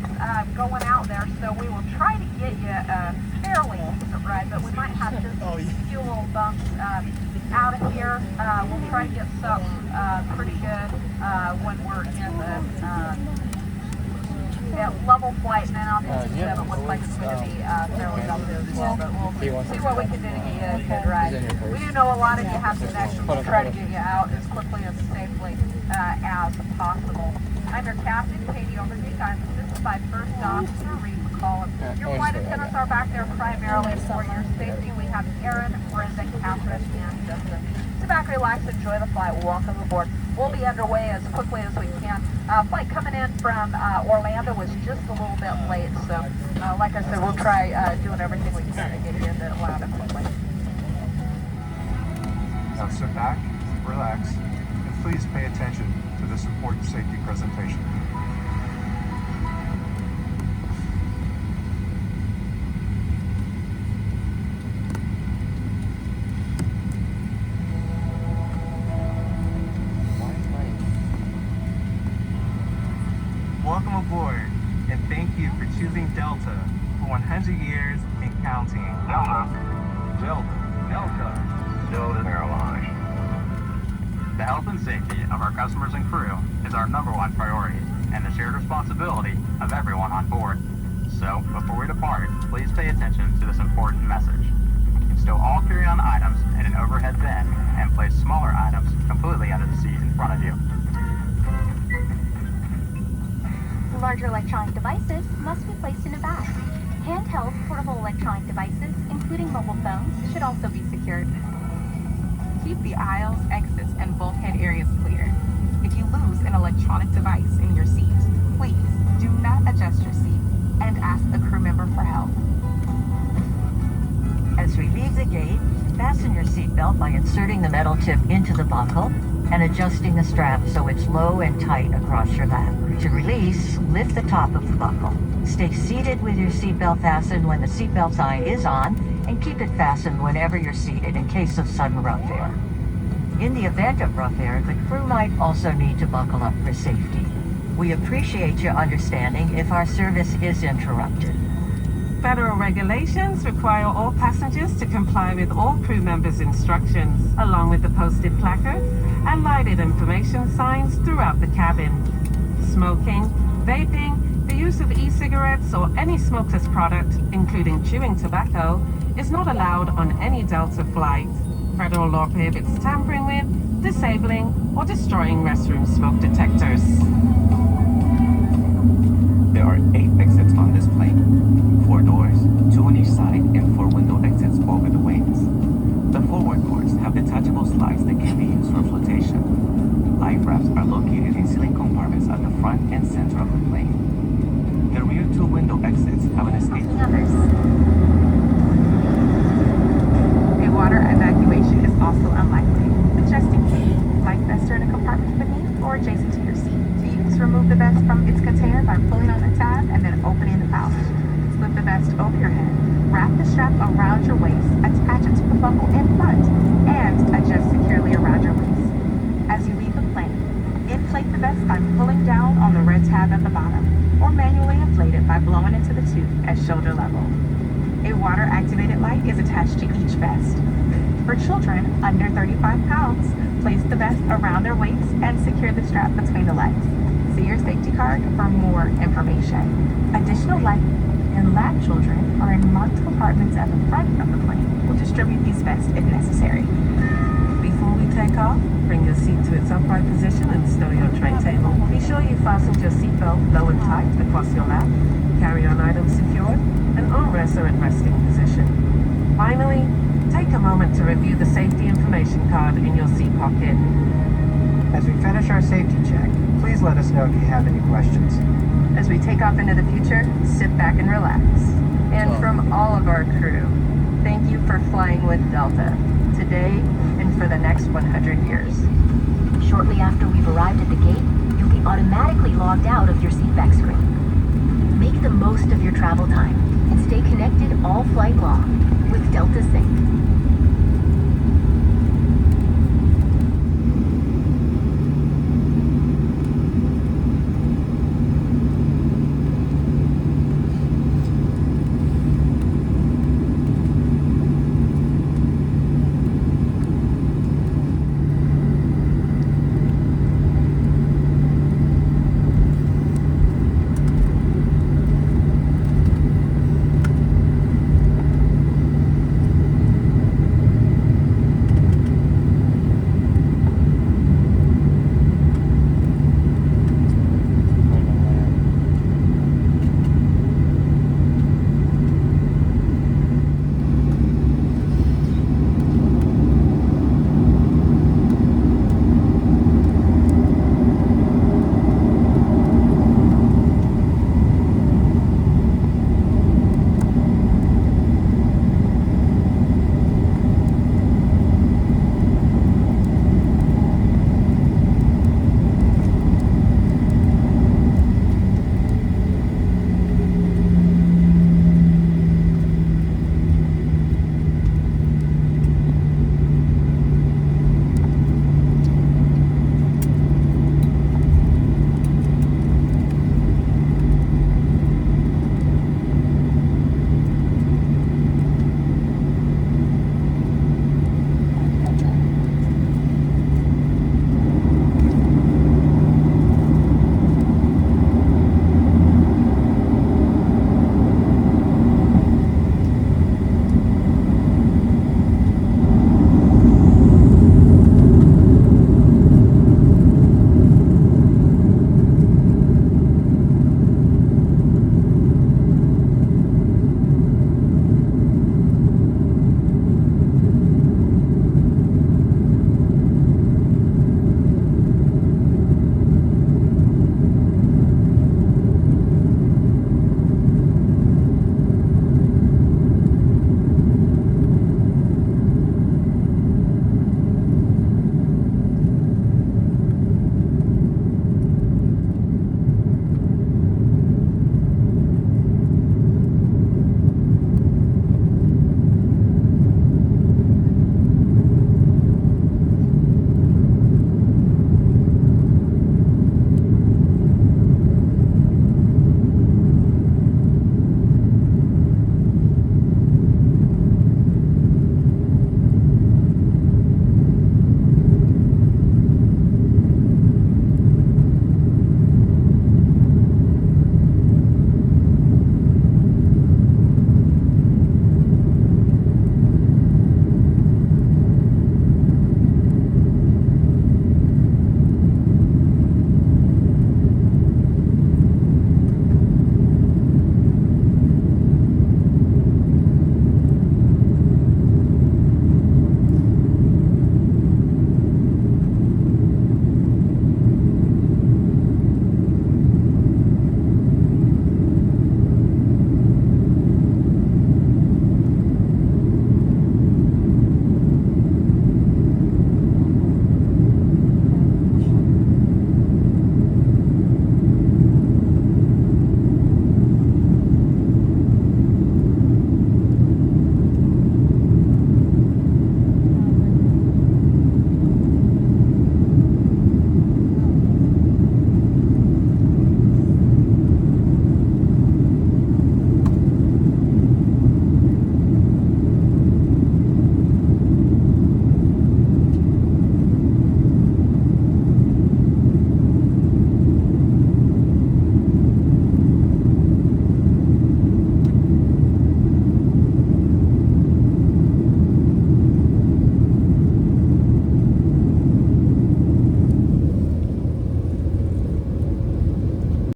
bumps going out there, so we will try to get you a fairly decent ride, but we might have just a few little bumps out of here. We'll try to get something pretty good when we're in the level flight, and then obviously it doesn't look like it's going to be fairly level as well, but we'll see what we can do to get you a good ride. We do know a lot of you have connections. We'll try to get you out as quickly and safely as possible. I'm your captain, Katie Overbeek. I'm assisted by First Officer Reed McCollum. Your flight attendants are back there primarily for your safety. We have Aaron, Brenda, Catherine, and Justin. Sit back, relax, enjoy the flight. Welcome aboard. We'll be underway as quickly as we can. Flight coming in from Orlando was just a little bit late, so like I said, we'll try doing everything we can to get you into Atlanta quickly. Now sit back, relax, and please pay attention to this important safety presentation. Welcome aboard, and thank you for choosing Delta for 100 years and counting. Delta Airlines. The health and safety of our customers and crew is our #1 priority and the shared responsibility of everyone on board. So, before we depart, please pay attention to this important message. Stow all carry-on items in an overhead bin and place smaller items completely under the seat in front of you. Larger electronic devices must be placed in a bag. Handheld portable electronic devices, including mobile phones, should also be secured. Keep the aisles, exits, and bulkhead areas clear. If you lose an electronic device in your seat, please do not adjust your seat and ask a crew member for help. As we leave the gate, fasten your seatbelt by inserting the metal tip into the buckle and adjusting the strap so it's low and tight across your lap. To release, lift the top of the buckle. Stay seated with your seatbelt fastened when the seatbelt sign is on, and keep it fastened whenever you're seated in case of sudden rough air. In the event of rough air, the crew might also need to buckle up for safety. We appreciate your understanding if our service is interrupted. Federal regulations require all passengers to comply with all crew members' instructions, along with the posted placards and lighted information signs throughout the cabin. Smoking, vaping, the use of e-cigarettes or any smokeless product, including chewing tobacco, is not allowed on any Delta flight. Federal law prohibits tampering with, disabling, or destroying restroom smoke detectors. There are 8 exits on this plane. 4 doors, 2 on each side, and 4 window exits over the wings. The forward doors have detachable slides that can be used for flotation. Life rafts are located in ceiling compartments at the front and center of the plane. The rear 2 window exits have an escape. A water evacuation is also unlikely. But just in case, life vests are in a compartment beneath or adjacent to your seat. To use, remove the vest from its container by pulling on the tab and then opening the pouch. Slip the vest over your head. Wrap the strap around your waist, attach it to the buckle in front, and adjust securely around your waist. As you leave the plane, inflate the vest by pulling down on the red tab at the bottom, or manually inflate it by blowing into the tube at shoulder level. A water-activated light is attached to each vest. For children under 35 pounds, place the vest around their waist and secure the strap between the legs. See your safety card for more information. Additional life and lap children are in marked compartments at the front of the plane. We'll distribute these vests if necessary. Before we take off, bring your seat to its upright position and stow your tray table. Be sure you fasten your seatbelt low and tight across your lap, carry-on items secured, and armrests are in resting position. Finally, take a moment to review the safety information card in your seat pocket. As we finish our safety check, please let us know if you have any questions. As we take off into the future, sit back and relax. And from all of our crew, thank you for flying with Delta today and for the next 100 years. Shortly after we've arrived at the gate, you'll be automatically logged out of your seatback screen. Make the most of your travel time and stay connected all flight long with Delta Sync.